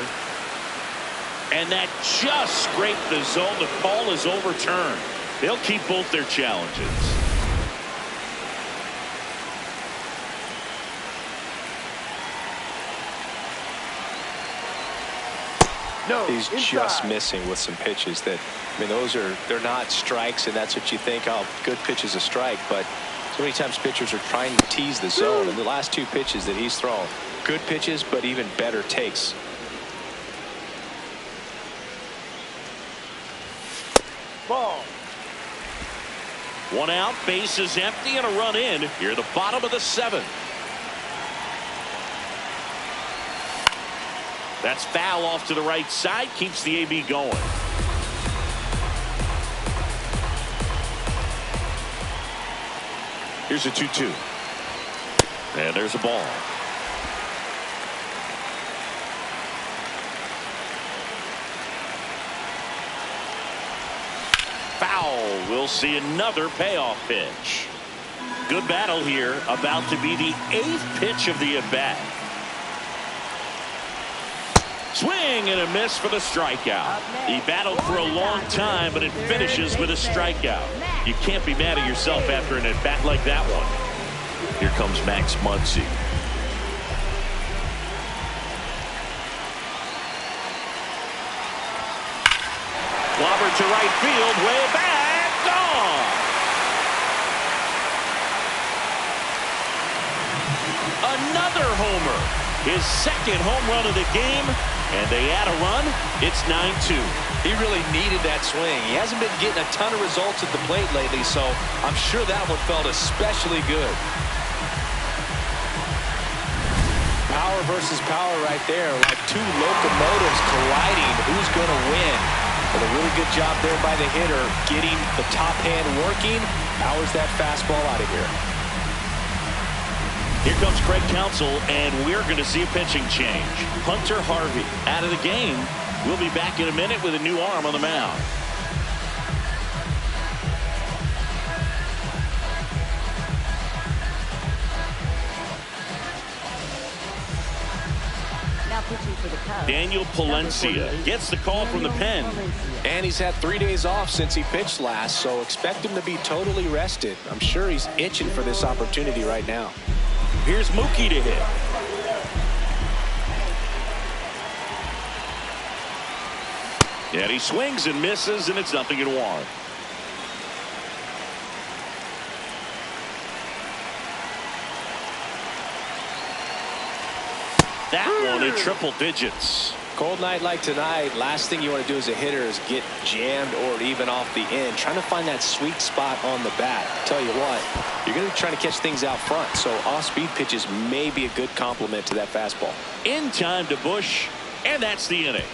And that just scraped the zone. The call is overturned. They'll keep both their challenges. No, He's inside. just missing with some pitches that, I mean, they're not strikes, and that's what you think, oh, good pitch is a strike, but so many times pitchers are trying to tease the zone, and the last two pitches that he's thrown, good pitches, but even better takes. Ball. One out, base is empty, and a run in here at the bottom of the seventh. That's foul off to the right side, keeps the AB going. Here's a 2-2. And there's a ball. Foul. We'll see another payoff pitch. Good battle here. About to be the 8th pitch of the at-bat. Swing and a miss for the strikeout. He battled for a long time, but it finishes with a strikeout. You can't be mad at yourself after an at-bat like that one. Here comes Max Muncy. Clobber to right field, way back, gone. Another homer. His second home run of the game, and they add a run. It's 9-2. He really needed that swing. He hasn't been getting a ton of results at the plate lately, so I'm sure that one felt especially good. Power versus power right there, like two locomotives colliding. Who's going to win? But a really good job there by the hitter, getting the top hand working. Powers that fastball out of here. Here comes Craig Counsell, and we're going to see a pitching change. Hunter Harvey out of the game. We'll be back in a minute with a new arm on the mound. Now pitching for the Cubs, Daniel Palencia gets the call from the pen. And he's had 3 days off since he pitched last, so expect him to be totally rested. I'm sure he's itching for this opportunity right now. Here's Mookie to hit. And he swings and misses, and it's 0-1. That one in triple digits. Cold night like tonight, last thing you want to do as a hitter is get jammed or even off the end. Trying to find that sweet spot on the bat. Tell you what, you're going to be trying to catch things out front, so off-speed pitches may be a good complement to that fastball. In time to Bush, and that's the inning.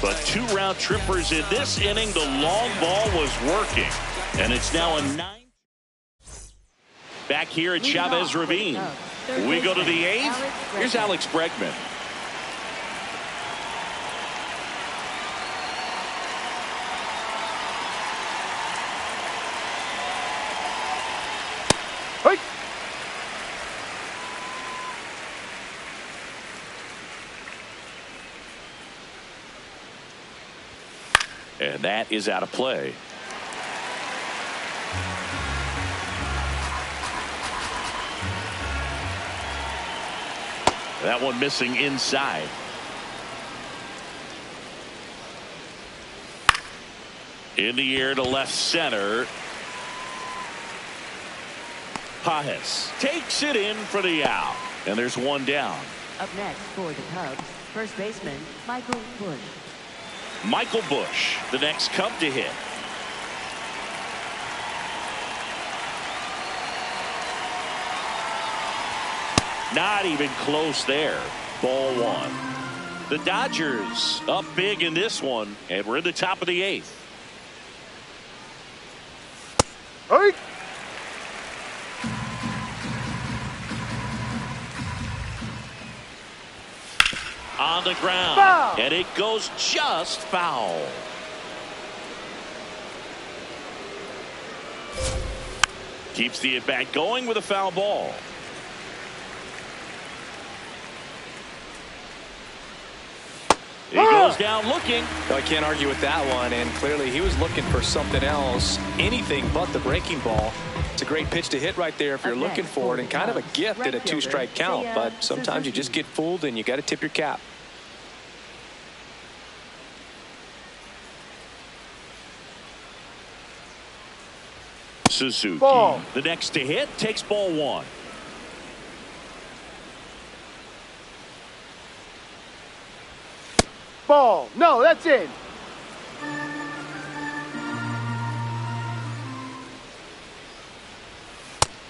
But 2 round trippers in this inning. The long ball was working, and it's now a 9. Back here at Chavez Ravine. We go to the 8th. Here's Alex Bregman. Hey. And that is out of play. That one missing inside. In the air to left center. Pajes takes it in for the out. And there's one down. Up next for the Cubs, first baseman Michael Busch. Michael Busch, the next Cub to hit. Not even close there. Ball one. The Dodgers up big in this one, and we're in the top of the 8th. Hey. On the ground. Foul. And it goes just foul. Keeps the at-bat going with a foul ball. He goes down looking. I can't argue with that one, and clearly he was looking for something else, anything but the breaking ball. It's a great pitch to hit right there if you're looking for it, and kind of a gift at a 2-strike count, but sometimes you just get fooled and you got to tip your cap. Suzuki, Ball. the next to hit, takes ball one. Ball. No, that's in.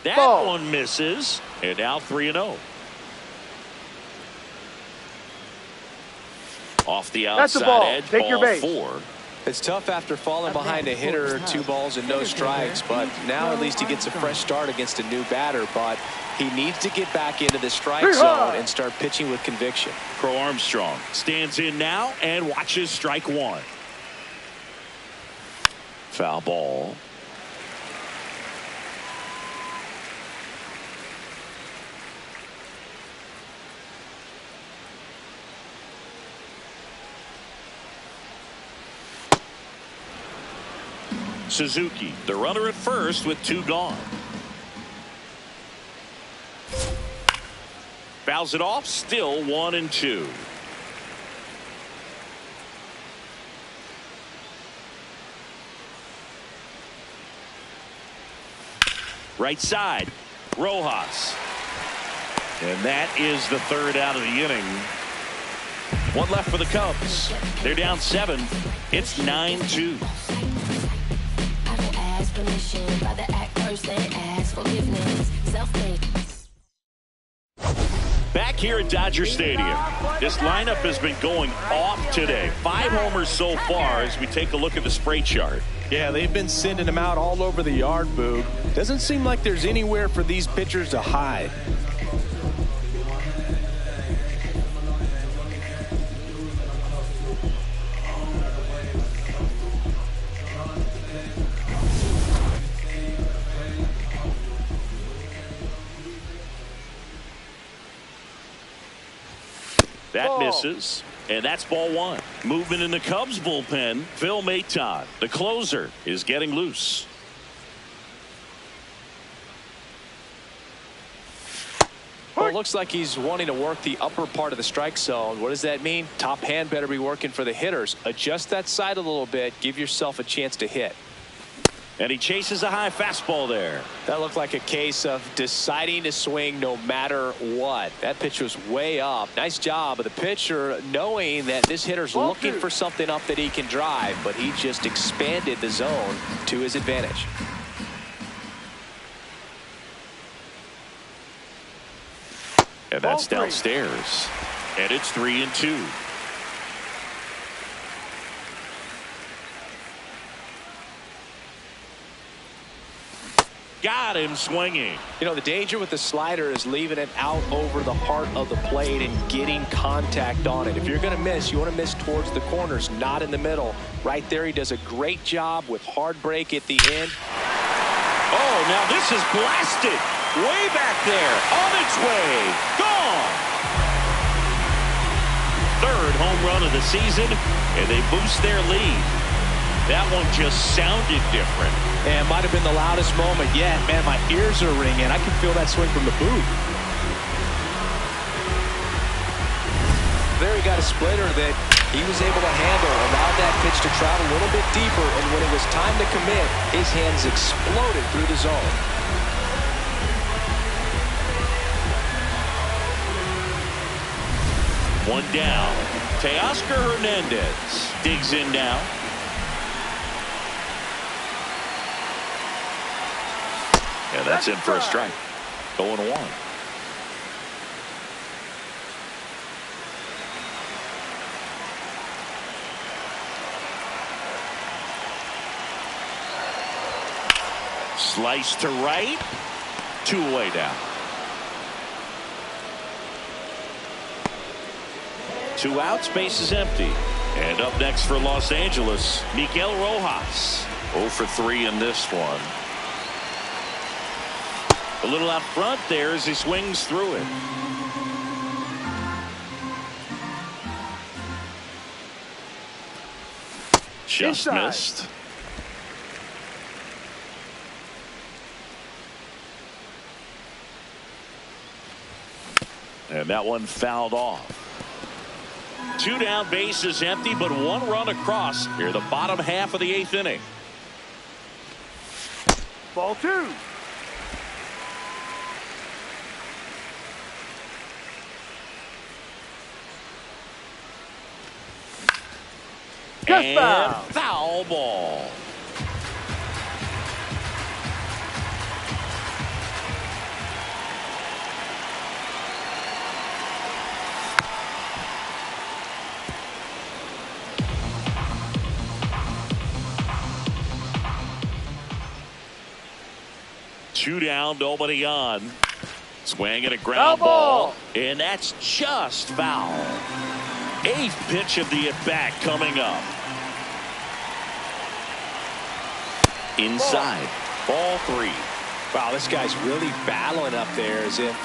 That Ball. one misses, and now 3-0. Off the That's a outside ball. edge, Take your ball base. 4. It's tough after falling behind a hitter, 2 balls and no strikes, but now at least he gets a fresh start against a new batter, but he needs to get back into the strike zone and start pitching with conviction. Crow Armstrong stands in now and watches strike one. Foul ball. Suzuki, the runner at first with 2 gone. Fouls it off, still 1-2. Right side, Rojas. And that is the 3rd out of the inning. 1 left for the Cubs. They're down 7. It's 9-2. Back here at Dodger Stadium, this lineup has been going off today. 5 homers so far as we take a look at the spray chart. Yeah, they've been sending them out all over the yard, Boog. Doesn't seem like there's anywhere for these pitchers to hide. That misses, and that's ball 1. Movement in the Cubs bullpen. Phil Maton, the closer, is getting loose. Well, it looks like he's wanting to work the upper part of the strike zone. What does that mean? Top hand better be working for the hitters. Adjust that side a little bit. Give yourself a chance to hit. And he chases a high fastball there. That looked like a case of deciding to swing no matter what. That pitch was way up. Nice job of the pitcher knowing that this hitter's looking for something up that he can drive, but he just expanded the zone to his advantage. And that's downstairs. And it's 3-2. Got him swinging. You know, the danger with the slider is leaving it out over the heart of the plate and getting contact on it. If you're going to miss, you want to miss towards the corners, not in the middle. Right there, he does a great job with hard break at the end. Oh, now this is blasted. Way back there. On its way. Gone. 3rd home run of the season, and they boost their lead. That one just sounded different. And might have been the loudest moment yet. Man, my ears are ringing. I can feel that swing from the booth. There he got a splitter that he was able to handle, allowed that pitch to travel a little bit deeper, and when it was time to commit, his hands exploded through the zone. One down. Teoscar Hernandez digs in now. And that's in for a strike. 0-1. Slice to right. 2 away down. 2 outs, base is empty. And up next for Los Angeles, Miguel Rojas. 0 for 3 in this one. A little out front there as he swings through it. Just Inside. missed. And that one fouled off. 2 down, base is empty, but 1 run across here the bottom half of the 8th inning. Ball 2. And foul ball. Two down, nobody on. Swing and a ground ball. And that's just foul. 8th pitch of the at-bat coming up. Inside. Ball 3. Wow, this guy's really battling up there as if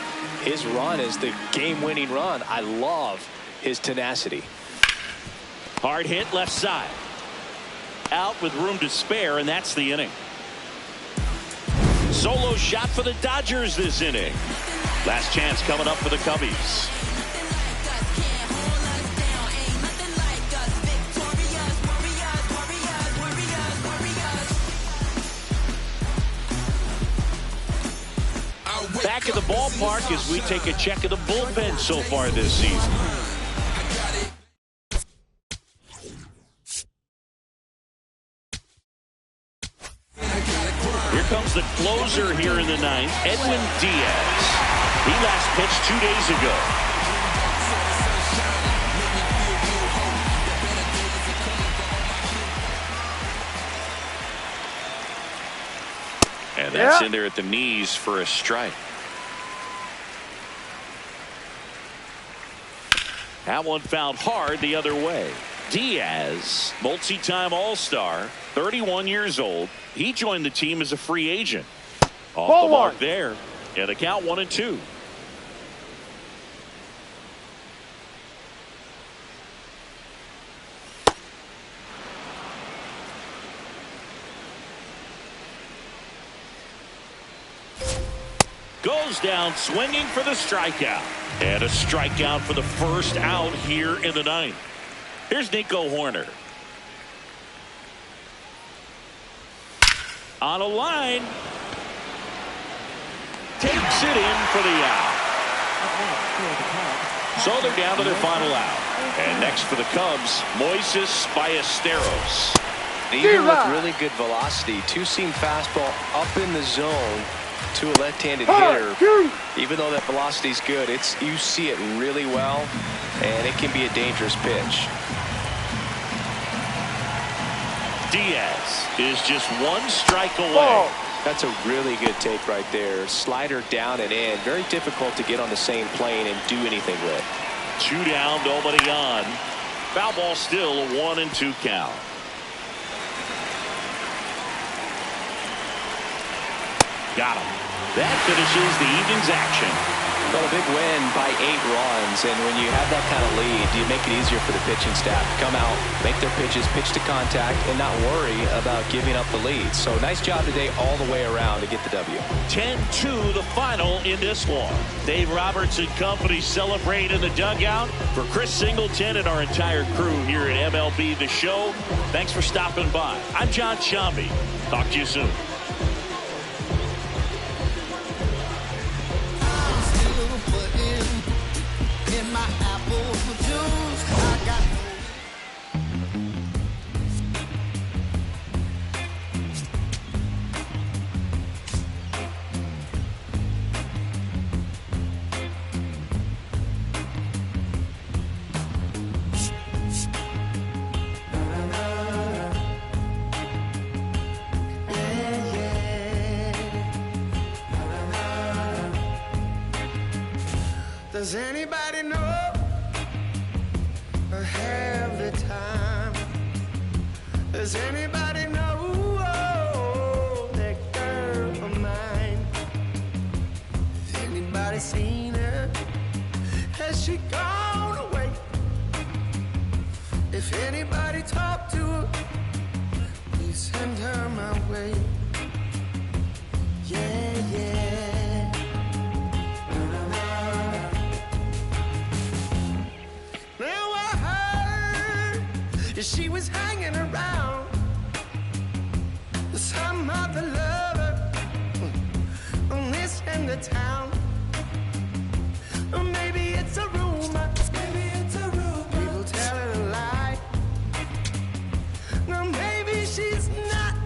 his run is the game-winning run. I love his tenacity. Hard hit left side. Out with room to spare, and that's the inning. Solo shot for the Dodgers this inning. Last chance coming up for the Cubbies. Back at the ballpark as we take a check of the bullpen so far this season. Here comes the closer here in the 9th, Edwin Diaz. He last pitched 2 days ago. And that's in there at the knees for a strike. That one fouled hard the other way. Diaz, multi-time All-Star, 31 years old. He joined the team as a free agent. Off the mark there. And the count 1-2. Goes down swinging for the strikeout. And a strikeout for the first out here in the 9th. Here's Nico Horner. On a line. Takes it in for the out. So they're down to their final out. And next for the Cubs, Moises Ballesteros. Even with really good velocity, two-seam fastball up in the zone to a left-handed hitter. Even though that velocity is good, you see it really well, and it can be a dangerous pitch. Diaz is just 1 strike away. That's a really good take right there. Slider down and in. Very difficult to get on the same plane and do anything with. 2 down, nobody on. Foul ball still, a 1-2 count. Got him. That finishes the evening's action. Well, a big win by 8 runs, and when you have that kind of lead, you make it easier for the pitching staff to come out, make their pitches, pitch to contact, and not worry about giving up the lead. So nice job today all the way around to get the W. 10-2 the final in this one. Dave Roberts and company celebrate in the dugout. For Chris Singleton and our entire crew here at MLB The Show, thanks for stopping by. I'm John Shambi. Talk to you soon. In my apple Does anybody know or have the time? Does anybody know that girl of mine? Has anybody seen her? Has she gone away? If anybody talked to her, please send her my way. Yeah, yeah. Now I heard that she was hanging around with some other lover on this end of town. Or maybe it's a rumor. Maybe it's a rumor. People telling a lie. No, maybe she's not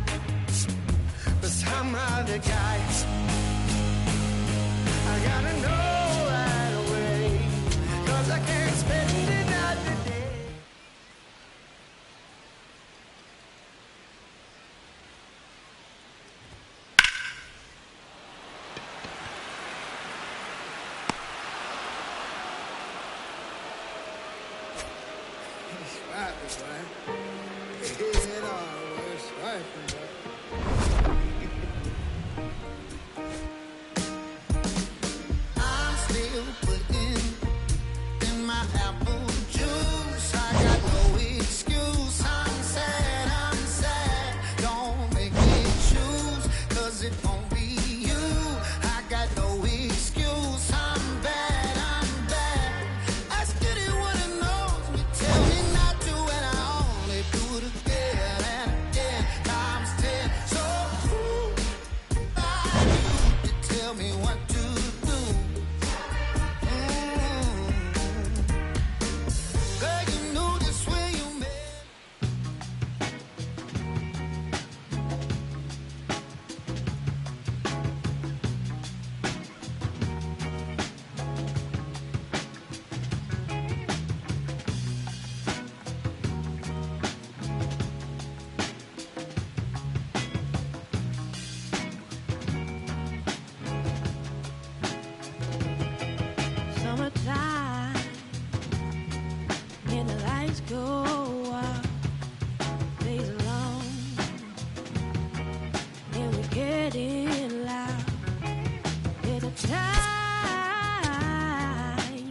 for some other guy. I gotta know right away, 'cause I can't spend another day. I'm still putting in my apple juice. I got no excuse. I'm sad. Don't make me choose, 'cause it won't be you. I got no excuse. I'm bad. Ask anyone who knows me, tell me not to, and I only do it again and again, times 10. So who are you to tell me what to do? Girl, you knew this when you met. Summertime, and the lights go out, days are long, and we're getting loud. There's a time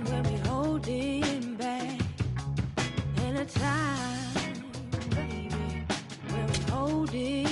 when we holding back, and a time, baby, when we holding